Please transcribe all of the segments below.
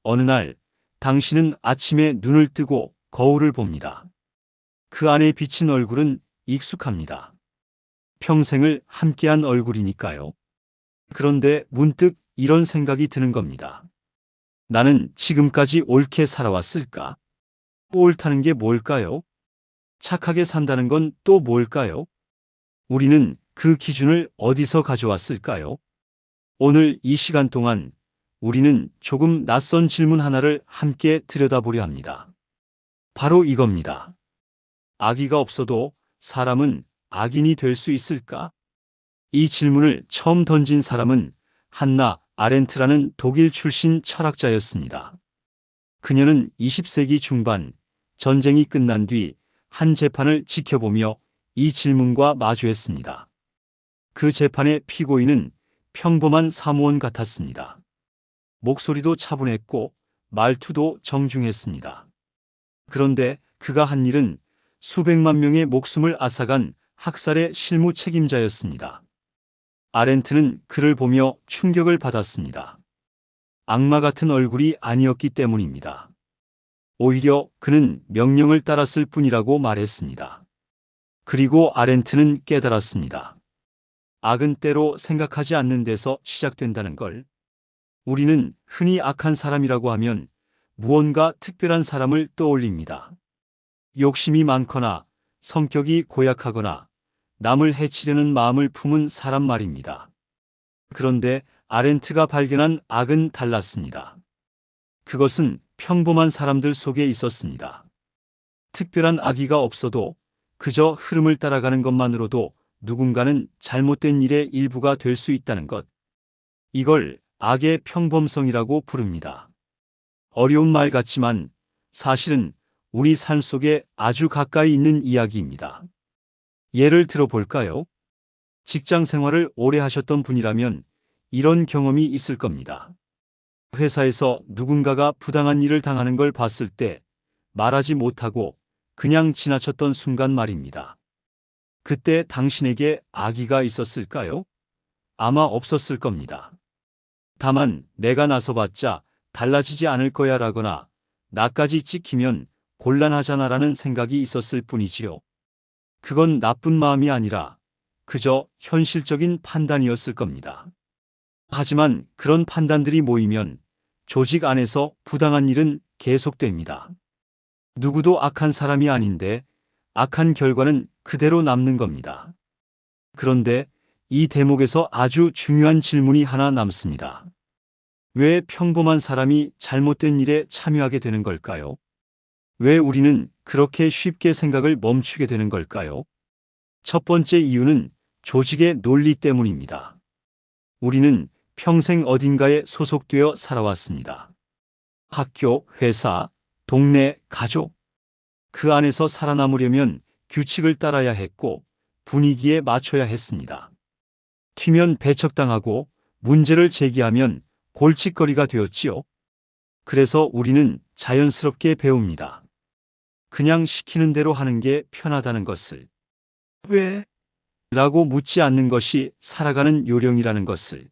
어느 날 당신은 아침에 눈을 뜨고 거울을 봅니다. 그 안에 비친 얼굴은 익숙합니다. 평생을 함께한 얼굴이니까요. 그런데 문득 이런 생각이 드는 겁니다. 나는 지금까지 옳게 살아왔을까? 옳다는 게 뭘까요? 착하게 산다는 건 또 뭘까요? 우리는 그 기준을 어디서 가져왔을까요? 오늘 이 시간 동안 우리는 조금 낯선 질문 하나를 함께 들여다보려 합니다. 바로 이겁니다. 아기가 없어도 사람은 악인이 될 수 있을까? 이 질문을 처음 던진 사람은 한나 아렌트라는 독일 출신 철학자였습니다. 그녀는 20세기 중반 전쟁이 끝난 뒤 한 재판을 지켜보며 이 질문과 마주했습니다. 그 재판의 피고인은 평범한 사무원 같았습니다. 목소리도 차분했고 말투도 정중했습니다. 그런데 그가 한 일은 수백만 명의 목숨을 앗아간 학살의 실무 책임자였습니다. 아렌트는 그를 보며 충격을 받았습니다. 악마 같은 얼굴이 아니었기 때문입니다. 오히려 그는 명령을 따랐을 뿐이라고 말했습니다. 그리고 아렌트는 깨달았습니다. 악은 때로 생각하지 않는 데서 시작된다는 걸. 우리는 흔히 악한 사람이라고 하면 무언가 특별한 사람을 떠올립니다. 욕심이 많거나 성격이 고약하거나 남을 해치려는 마음을 품은 사람 말입니다. 그런데 아렌트가 발견한 악은 달랐습니다. 그것은 평범한 사람들 속에 있었습니다. 특별한 악의가 없어도 그저 흐름을 따라가는 것만으로도 누군가는 잘못된 일의 일부가 될 수 있다는 것. 이걸 악의 평범성이라고 부릅니다. 어려운 말 같지만 사실은 우리 삶 속에 아주 가까이 있는 이야기입니다. 예를 들어 볼까요? 직장 생활을 오래 하셨던 분이라면 이런 경험이 있을 겁니다. 회사에서 누군가가 부당한 일을 당하는 걸 봤을 때 말하지 못하고 그냥 지나쳤던 순간 말입니다. 그때 당신에게 악의가 있었을까요? 아마 없었을 겁니다. 다만 내가 나서봤자 달라지지 않을 거야 라거나 나까지 찍히면 곤란하잖아라는 생각이 있었을 뿐이지요. 그건 나쁜 마음이 아니라 그저 현실적인 판단이었을 겁니다. 하지만 그런 판단들이 모이면 조직 안에서 부당한 일은 계속됩니다. 누구도 악한 사람이 아닌데 악한 결과는 그대로 남는 겁니다. 그런데 이 대목에서 아주 중요한 질문이 하나 남습니다. 왜 평범한 사람이 잘못된 일에 참여하게 되는 걸까요? 왜 우리는 그렇게 쉽게 생각을 멈추게 되는 걸까요? 첫 번째 이유는 조직의 논리 때문입니다. 우리는 평생 어딘가에 소속되어 살아왔습니다. 학교, 회사, 동네, 가족. 그 안에서 살아남으려면 규칙을 따라야 했고 분위기에 맞춰야 했습니다. 튀면 배척당하고 문제를 제기하면 골칫거리가 되었지요. 그래서 우리는 자연스럽게 배웁니다. 그냥 시키는 대로 하는 게 편하다는 것을. 왜? 라고 묻지 않는 것이 살아가는 요령이라는 것을.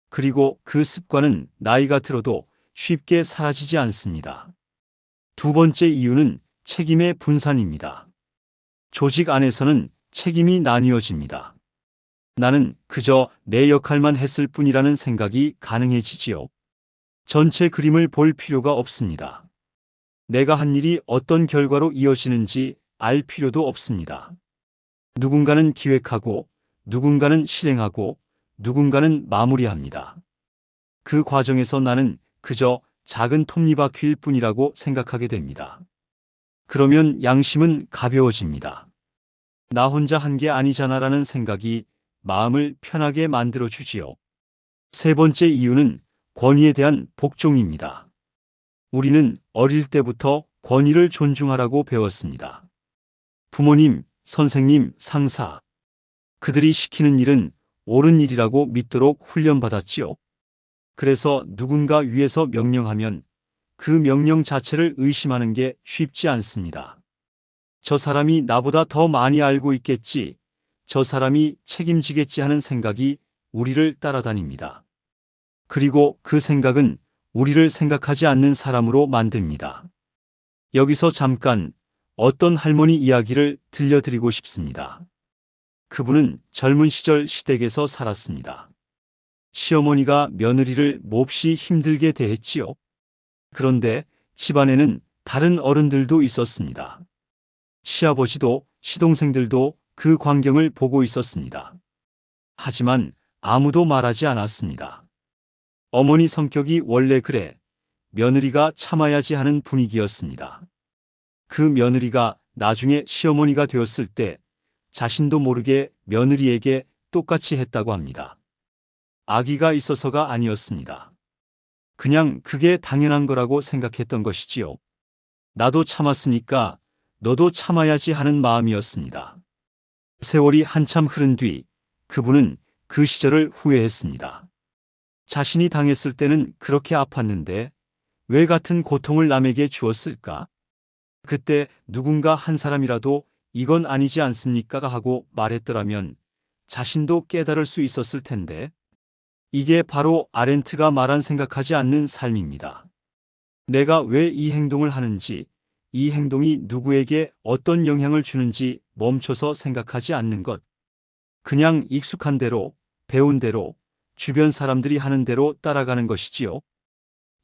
그리고 그 습관은 나이가 들어도 쉽게 사라지지 않습니다. 두 번째 이유는 책임의 분산입니다. 조직 안에서는 책임이 나뉘어집니다. 나는 그저 내 역할만 했을 뿐이라는 생각이 가능해지지요. 전체 그림을 볼 필요가 없습니다. 내가 한 일이 어떤 결과로 이어지는지 알 필요도 없습니다. 누군가는 기획하고, 누군가는 실행하고, 누군가는 마무리합니다. 그 과정에서 나는 그저 작은 톱니바퀴일 뿐이라고 생각하게 됩니다. 그러면 양심은 가벼워집니다. 나 혼자 한 게 아니잖아라는 생각이 마음을 편하게 만들어 주지요. 세 번째 이유는 권위에 대한 복종입니다. 우리는 어릴 때부터 권위를 존중하라고 배웠습니다. 부모님, 선생님, 상사. 그들이 시키는 일은 옳은 일이라고 믿도록 훈련받았지요. 그래서 누군가 위에서 명령하면 그 명령 자체를 의심하는 게 쉽지 않습니다. 저 사람이 나보다 더 많이 알고 있겠지, 저 사람이 책임지겠지 하는 생각이 우리를 따라다닙니다. 그리고 그 생각은 우리를 생각하지 않는 사람으로 만듭니다. 여기서 잠깐 어떤 할머니 이야기를 들려드리고 싶습니다. 그분은 젊은 시절 시댁에서 살았습니다. 시어머니가 며느리를 몹시 힘들게 대했지요. 그런데 집안에는 다른 어른들도 있었습니다. 시아버지도 시동생들도 그 광경을 보고 있었습니다. 하지만 아무도 말하지 않았습니다. 어머니 성격이 원래 그래 며느리가 참아야지 하는 분위기였습니다. 그 며느리가 나중에 시어머니가 되었을 때 자신도 모르게 며느리에게 똑같이 했다고 합니다. 아기가 있어서가 아니었습니다. 그냥 그게 당연한 거라고 생각했던 것이지요. 나도 참았으니까 너도 참아야지 하는 마음이었습니다. 세월이 한참 흐른 뒤 그분은 그 시절을 후회했습니다. 자신이 당했을 때는 그렇게 아팠는데 왜 같은 고통을 남에게 주었을까? 그때 누군가 한 사람이라도 이건 아니지 않습니까? 하고 말했더라면 자신도 깨달을 수 있었을 텐데 이게 바로 아렌트가 말한 생각하지 않는 삶입니다. 내가 왜 이 행동을 하는지, 이 행동이 누구에게 어떤 영향을 주는지 멈춰서 생각하지 않는 것. 그냥 익숙한 대로, 배운 대로, 주변 사람들이 하는 대로 따라가는 것이지요.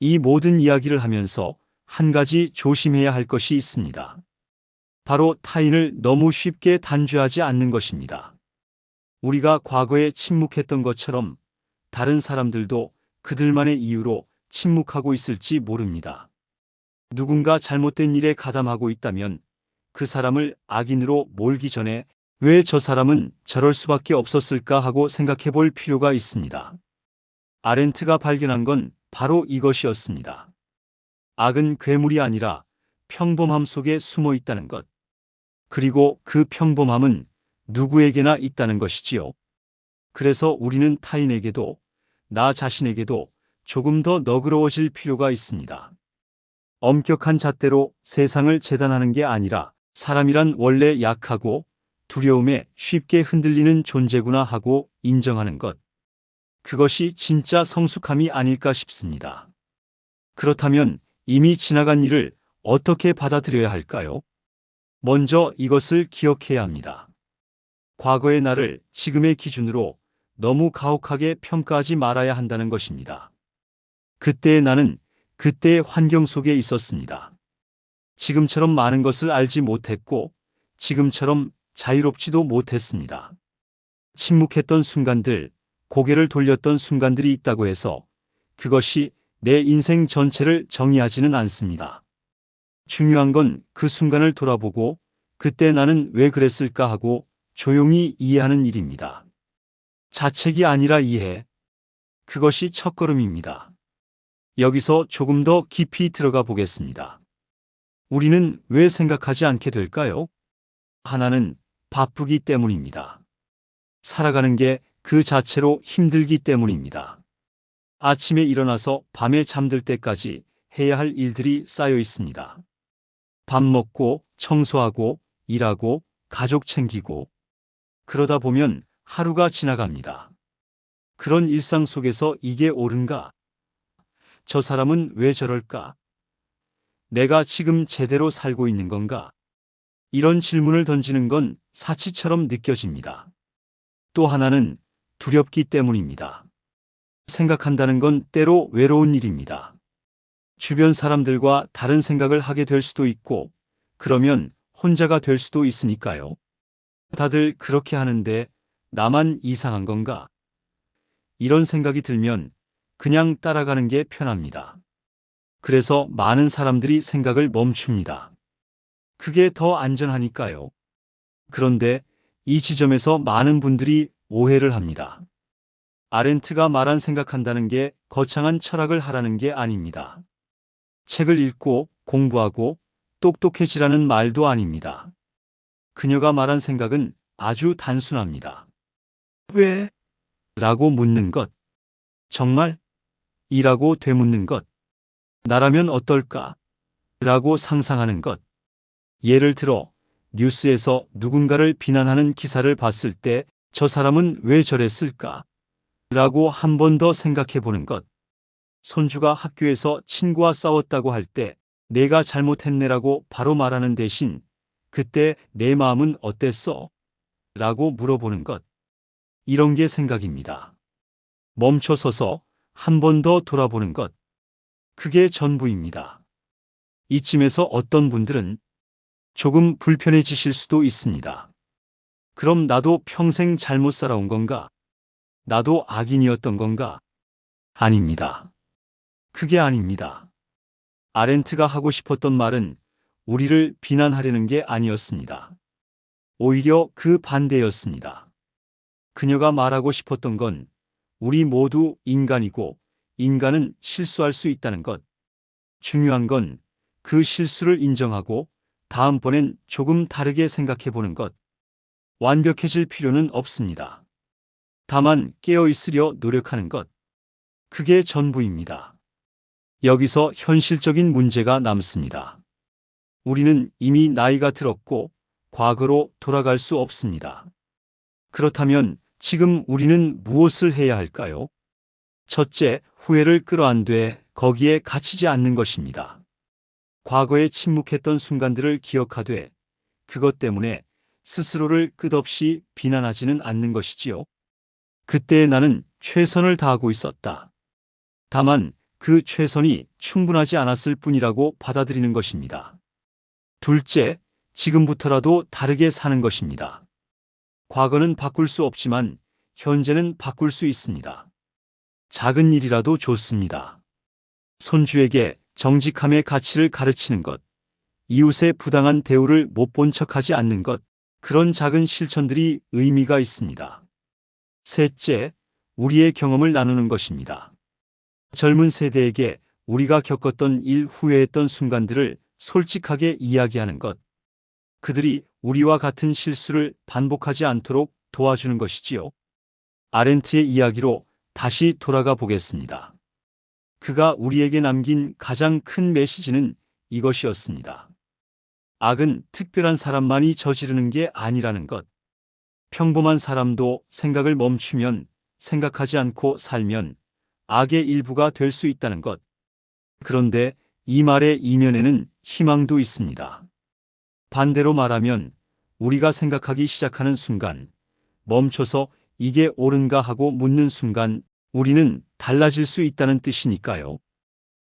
이 모든 이야기를 하면서 한 가지 조심해야 할 것이 있습니다. 바로 타인을 너무 쉽게 단죄하지 않는 것입니다. 우리가 과거에 침묵했던 것처럼 다른 사람들도 그들만의 이유로 침묵하고 있을지 모릅니다. 누군가 잘못된 일에 가담하고 있다면 그 사람을 악인으로 몰기 전에 왜 저 사람은 저럴 수밖에 없었을까 하고 생각해 볼 필요가 있습니다. 아렌트가 발견한 건 바로 이것이었습니다. 악은 괴물이 아니라 평범함 속에 숨어 있다는 것. 그리고 그 평범함은 누구에게나 있다는 것이지요. 그래서 우리는 타인에게도 나 자신에게도 조금 더 너그러워질 필요가 있습니다. 엄격한 잣대로 세상을 재단하는 게 아니라 사람이란 원래 약하고 두려움에 쉽게 흔들리는 존재구나 하고 인정하는 것. 그것이 진짜 성숙함이 아닐까 싶습니다. 그렇다면 이미 지나간 일을 어떻게 받아들여야 할까요? 먼저 이것을 기억해야 합니다. 과거의 나를 지금의 기준으로 너무 가혹하게 평가하지 말아야 한다는 것입니다. 그때의 나는 그때의 환경 속에 있었습니다. 지금처럼 많은 것을 알지 못했고 지금처럼 자유롭지도 못했습니다. 침묵했던 순간들, 고개를 돌렸던 순간들이 있다고 해서 그것이 내 인생 전체를 정의하지는 않습니다. 중요한 건 그 순간을 돌아보고 그때 나는 왜 그랬을까 하고 조용히 이해하는 일입니다. 자책이 아니라 이해. 그것이 첫걸음입니다. 여기서 조금 더 깊이 들어가 보겠습니다. 우리는 왜 생각하지 않게 될까요? 하나는 바쁘기 때문입니다. 살아가는 게 그 자체로 힘들기 때문입니다. 아침에 일어나서 밤에 잠들 때까지 해야 할 일들이 쌓여 있습니다. 밥 먹고, 청소하고, 일하고, 가족 챙기고. 그러다 보면 하루가 지나갑니다. 그런 일상 속에서 이게 옳은가? 저 사람은 왜 저럴까? 내가 지금 제대로 살고 있는 건가? 이런 질문을 던지는 건 사치처럼 느껴집니다. 또 하나는 두렵기 때문입니다. 생각한다는 건 때로 외로운 일입니다. 주변 사람들과 다른 생각을 하게 될 수도 있고, 그러면 혼자가 될 수도 있으니까요. 다들 그렇게 하는데 나만 이상한 건가? 이런 생각이 들면 그냥 따라가는 게 편합니다. 그래서 많은 사람들이 생각을 멈춥니다. 그게 더 안전하니까요. 그런데 이 지점에서 많은 분들이 오해를 합니다. 아렌트가 말한 생각한다는 게 거창한 철학을 하라는 게 아닙니다. 책을 읽고 공부하고 똑똑해지라는 말도 아닙니다. 그녀가 말한 생각은 아주 단순합니다. 왜? 라고 묻는 것. 정말? 이라고 되묻는 것. 나라면 어떨까? 라고 상상하는 것. 예를 들어 뉴스에서 누군가를 비난하는 기사를 봤을 때 저 사람은 왜 저랬을까? 라고 한 번 더 생각해 보는 것. 손주가 학교에서 친구와 싸웠다고 할 때 내가 잘못했네라고 바로 말하는 대신 그때 내 마음은 어땠어? 라고 물어보는 것. 이런 게 생각입니다. 멈춰서서 한 번 더 돌아보는 것. 그게 전부입니다. 이쯤에서 어떤 분들은 조금 불편해지실 수도 있습니다. 그럼 나도 평생 잘못 살아온 건가? 나도 악인이었던 건가? 아닙니다. 그게 아닙니다. 아렌트가 하고 싶었던 말은 우리를 비난하려는 게 아니었습니다. 오히려 그 반대였습니다. 그녀가 말하고 싶었던 건 우리 모두 인간이고 인간은 실수할 수 있다는 것. 중요한 건 그 실수를 인정하고 다음번엔 조금 다르게 생각해 보는 것. 완벽해질 필요는 없습니다. 다만 깨어 있으려 노력하는 것. 그게 전부입니다. 여기서 현실적인 문제가 남습니다. 우리는 이미 나이가 들었고 과거로 돌아갈 수 없습니다. 그렇다면 지금 우리는 무엇을 해야 할까요? 첫째, 후회를 끌어안되 거기에 갇히지 않는 것입니다. 과거에 침묵했던 순간들을 기억하되 그것 때문에 스스로를 끝없이 비난하지는 않는 것이지요. 그때 나는 최선을 다하고 있었다. 다만 그 최선이 충분하지 않았을 뿐이라고 받아들이는 것입니다. 둘째, 지금부터라도 다르게 사는 것입니다. 과거는 바꿀 수 없지만 현재는 바꿀 수 있습니다. 작은 일이라도 좋습니다. 손주에게 정직함의 가치를 가르치는 것, 이웃의 부당한 대우를 못 본 척하지 않는 것, 그런 작은 실천들이 의미가 있습니다. 셋째, 우리의 경험을 나누는 것입니다. 젊은 세대에게 우리가 겪었던 일, 후회했던 순간들을 솔직하게 이야기하는 것, 그들이 우리와 같은 실수를 반복하지 않도록 도와주는 것이지요. 아렌트의 이야기로 다시 돌아가 보겠습니다. 그가 우리에게 남긴 가장 큰 메시지는 이것이었습니다. 악은 특별한 사람만이 저지르는 게 아니라는 것. 평범한 사람도 생각을 멈추면, 생각하지 않고 살면 악의 일부가 될 수 있다는 것. 그런데 이 말의 이면에는 희망도 있습니다. 반대로 말하면 우리가 생각하기 시작하는 순간, 멈춰서 이게 옳은가 하고 묻는 순간 우리는 달라질 수 있다는 뜻이니까요.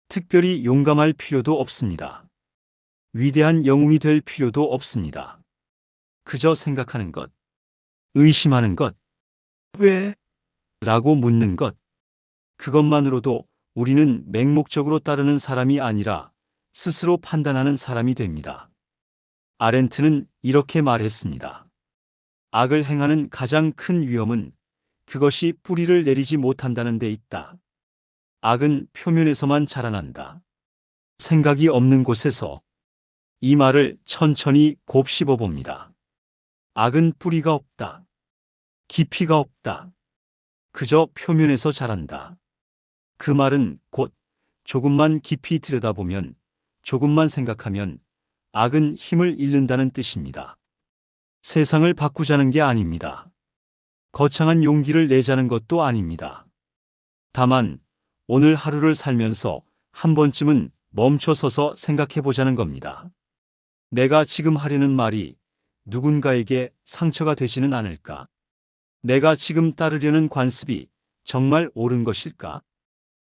특별히 용감할 필요도 없습니다. 위대한 영웅이 될 필요도 없습니다. 그저 생각하는 것, 의심하는 것, 왜? 라고 묻는 것. 그것만으로도 우리는 맹목적으로 따르는 사람이 아니라 스스로 판단하는 사람이 됩니다. 아렌트는 이렇게 말했습니다. 악을 행하는 가장 큰 위험은 그것이 뿌리를 내리지 못한다는 데 있다. 악은 표면에서만 자라난다. 생각이 없는 곳에서. 이 말을 천천히 곱씹어 봅니다. 악은 뿌리가 없다. 깊이가 없다. 그저 표면에서 자란다. 그 말은 곧 조금만 깊이 들여다보면, 조금만 생각하면 악은 힘을 잃는다는 뜻입니다. 세상을 바꾸자는 게 아닙니다. 거창한 용기를 내자는 것도 아닙니다. 다만 오늘 하루를 살면서 한 번쯤은 멈춰서서 생각해 보자는 겁니다. 내가 지금 하려는 말이 누군가에게 상처가 되지는 않을까? 내가 지금 따르려는 관습이 정말 옳은 것일까?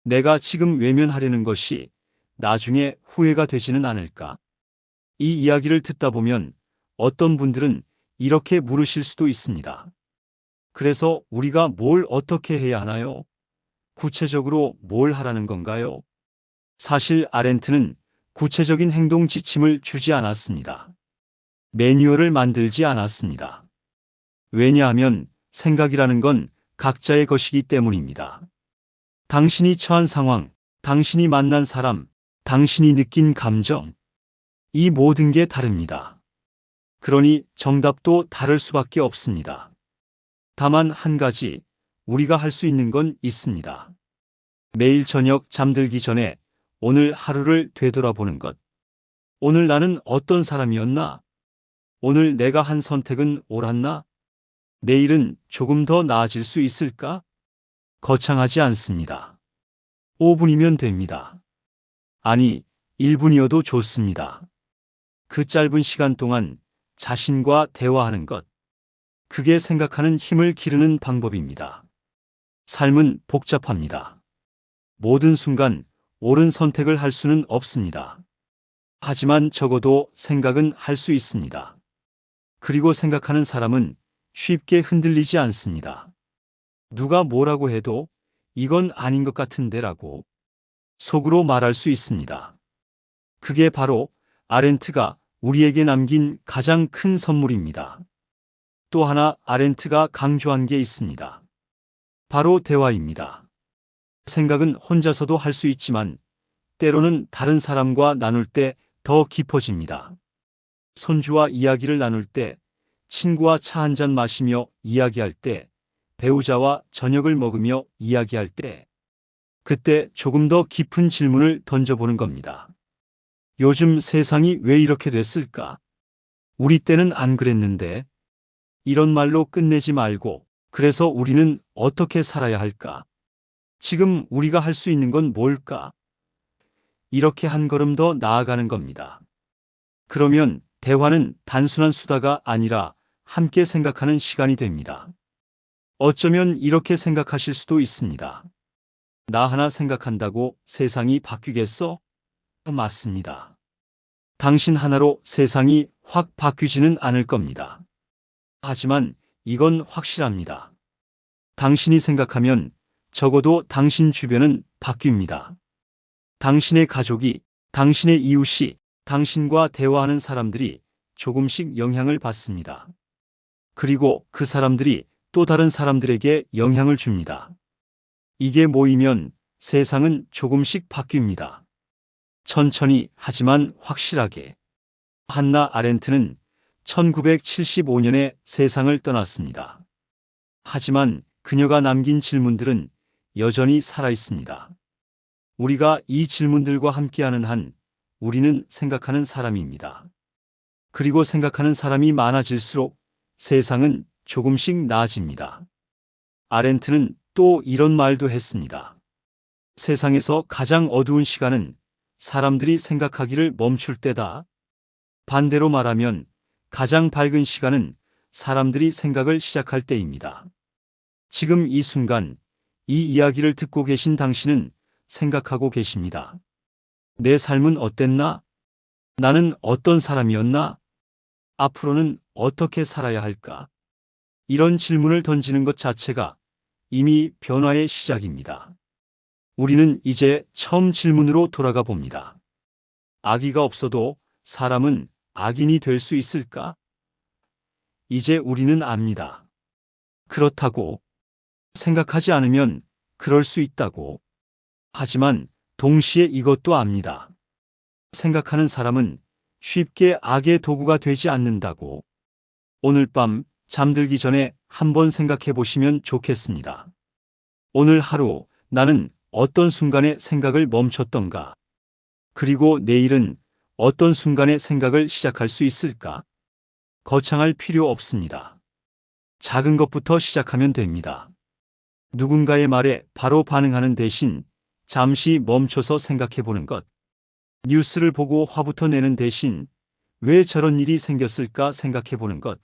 내가 지금 외면하려는 것이 나중에 후회가 되지는 않을까? 이 이야기를 듣다 보면 어떤 분들은 이렇게 물으실 수도 있습니다. 그래서 우리가 뭘 어떻게 해야 하나요? 구체적으로 뭘 하라는 건가요? 사실 아렌트는 구체적인 행동 지침을 주지 않았습니다. 매뉴얼을 만들지 않았습니다. 왜냐하면 생각이라는 건 각자의 것이기 때문입니다. 당신이 처한 상황, 당신이 만난 사람, 당신이 느낀 감정, 이 모든 게 다릅니다. 그러니 정답도 다를 수밖에 없습니다. 다만 한 가지 우리가 할 수 있는 건 있습니다. 매일 저녁 잠들기 전에 오늘 하루를 되돌아보는 것. 오늘 나는 어떤 사람이었나? 오늘 내가 한 선택은 옳았나? 내일은 조금 더 나아질 수 있을까? 거창하지 않습니다. 5분이면 됩니다. 아니, 1분이어도 좋습니다. 그 짧은 시간 동안 자신과 대화하는 것. 그게 생각하는 힘을 기르는 방법입니다. 삶은 복잡합니다. 모든 순간 옳은 선택을 할 수는 없습니다. 하지만 적어도 생각은 할 수 있습니다. 그리고 생각하는 사람은 쉽게 흔들리지 않습니다. 누가 뭐라고 해도 이건 아닌 것 같은데라고 속으로 말할 수 있습니다. 그게 바로 아렌트가 우리에게 남긴 가장 큰 선물입니다. 또 하나 아렌트가 강조한 게 있습니다. 바로 대화입니다. 생각은 혼자서도 할 수 있지만 때로는 다른 사람과 나눌 때 더 깊어집니다. 손주와 이야기를 나눌 때, 친구와 차 한잔 마시며 이야기할 때, 배우자와 저녁을 먹으며 이야기할 때, 그때 조금 더 깊은 질문을 던져보는 겁니다. 요즘 세상이 왜 이렇게 됐을까? 우리 때는 안 그랬는데. 이런 말로 끝내지 말고, 그래서 우리는 어떻게 살아야 할까? 지금 우리가 할 수 있는 건 뭘까? 이렇게 한 걸음 더 나아가는 겁니다. 그러면 대화는 단순한 수다가 아니라 함께 생각하는 시간이 됩니다. 어쩌면 이렇게 생각하실 수도 있습니다. 나 하나 생각한다고 세상이 바뀌겠어? 맞습니다. 당신 하나로 세상이 확 바뀌지는 않을 겁니다. 하지만 이건 확실합니다. 당신이 생각하면 적어도 당신 주변은 바뀝니다. 당신의 가족이, 당신의 이웃이, 당신과 대화하는 사람들이 조금씩 영향을 받습니다. 그리고 그 사람들이 또 다른 사람들에게 영향을 줍니다. 이게 모이면 세상은 조금씩 바뀝니다. 천천히 하지만 확실하게. 한나 아렌트는 1975년에 세상을 떠났습니다. 하지만 그녀가 남긴 질문들은 여전히 살아있습니다. 우리가 이 질문들과 함께하는 한 우리는 생각하는 사람입니다. 그리고 생각하는 사람이 많아질수록 세상은 조금씩 나아집니다. 아렌트는 또 이런 말도 했습니다. 세상에서 가장 어두운 시간은 사람들이 생각하기를 멈출 때다. 반대로 말하면 가장 밝은 시간은 사람들이 생각을 시작할 때입니다. 지금 이 순간 이 이야기를 듣고 계신 당신은 생각하고 계십니다. 내 삶은 어땠나? 나는 어떤 사람이었나? 앞으로는 어떻게 살아야 할까? 이런 질문을 던지는 것 자체가 이미 변화의 시작입니다. 우리는 이제 처음 질문으로 돌아가 봅니다. 아기가 없어도 사람은 악인이 될 수 있을까? 이제 우리는 압니다. 그렇다고 생각하지 않으면 그럴 수 있다고. 하지만 동시에 이것도 압니다. 생각하는 사람은 쉽게 악의 도구가 되지 않는다고. 오늘 밤 잠들기 전에 한번 생각해 보시면 좋겠습니다. 오늘 하루 나는 어떤 순간에 생각을 멈췄던가? 그리고 내일은 어떤 순간에 생각을 시작할 수 있을까? 거창할 필요 없습니다. 작은 것부터 시작하면 됩니다. 누군가의 말에 바로 반응하는 대신 잠시 멈춰서 생각해 보는 것. 뉴스를 보고 화부터 내는 대신 왜 저런 일이 생겼을까 생각해 보는 것.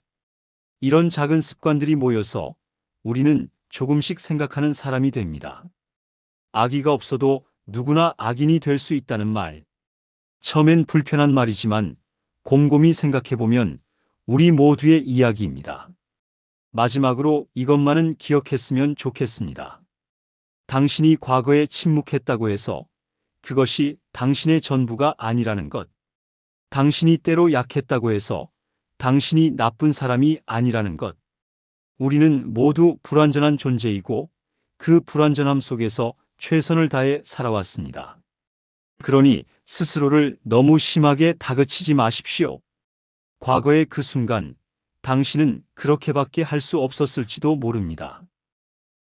이런 작은 습관들이 모여서 우리는 조금씩 생각하는 사람이 됩니다. 아기가 없어도 누구나 악인이 될 수 있다는 말. 처음엔 불편한 말이지만 곰곰이 생각해 보면 우리 모두의 이야기입니다. 마지막으로 이것만은 기억했으면 좋겠습니다. 당신이 과거에 침묵했다고 해서 그것이 당신의 전부가 아니라는 것. 당신이 때로 약했다고 해서 당신이 나쁜 사람이 아니라는 것. 우리는 모두 불완전한 존재이고 그 불완전함 속에서 최선을 다해 살아왔습니다. 그러니 스스로를 너무 심하게 다그치지 마십시오. 과거의 그 순간 당신은 그렇게밖에 할 수 없었을지도 모릅니다.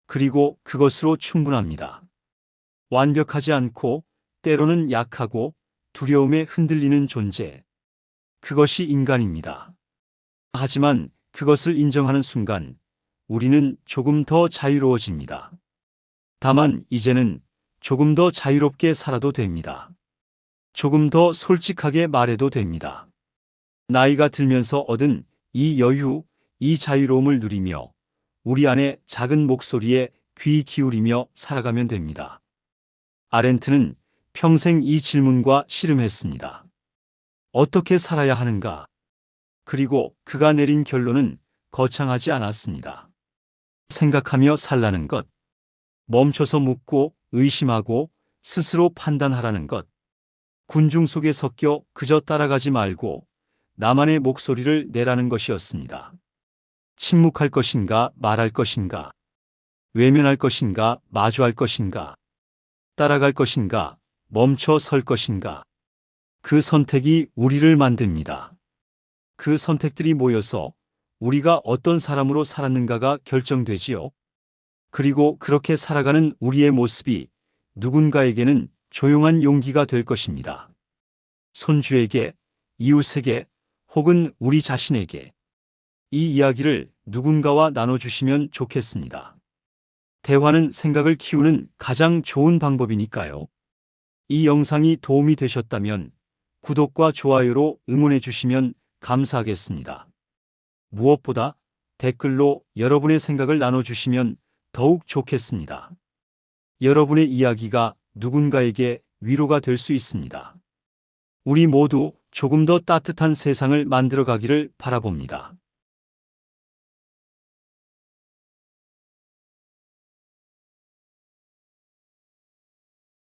그리고 그것으로 충분합니다. 완벽하지 않고 때로는 약하고 두려움에 흔들리는 존재. 그것이 인간입니다. 하지만 그것을 인정하는 순간 우리는 조금 더 자유로워집니다. 다만 이제는 조금 더 자유롭게 살아도 됩니다. 조금 더 솔직하게 말해도 됩니다. 나이가 들면서 얻은 이 여유, 이 자유로움을 누리며 우리 안의 작은 목소리에 귀 기울이며 살아가면 됩니다. 아렌트는 평생 이 질문과 씨름했습니다. 어떻게 살아야 하는가? 그리고 그가 내린 결론은 거창하지 않았습니다. 생각하며 살라는 것, 멈춰서 묻고 의심하고 스스로 판단하라는 것, 군중 속에 섞여 그저 따라가지 말고 나만의 목소리를 내라는 것이었습니다. 침묵할 것인가, 말할 것인가, 외면할 것인가, 마주할 것인가, 따라갈 것인가, 멈춰 설 것인가. 그 선택이 우리를 만듭니다. 그 선택들이 모여서 우리가 어떤 사람으로 살았는가가 결정되지요. 그리고 그렇게 살아가는 우리의 모습이 누군가에게는 조용한 용기가 될 것입니다. 손주에게, 이웃에게, 혹은 우리 자신에게 이 이야기를 누군가와 나눠주시면 좋겠습니다. 대화는 생각을 키우는 가장 좋은 방법이니까요. 이 영상이 도움이 되셨다면 구독과 좋아요로 응원해 주시면 감사하겠습니다. 무엇보다 댓글로 여러분의 생각을 나눠주시면 더욱 좋겠습니다. 여러분의 이야기가 누군가에게 위로가 될 수 있습니다. 우리 모두 조금 더 따뜻한 세상을 만들어 가기를 바라봅니다.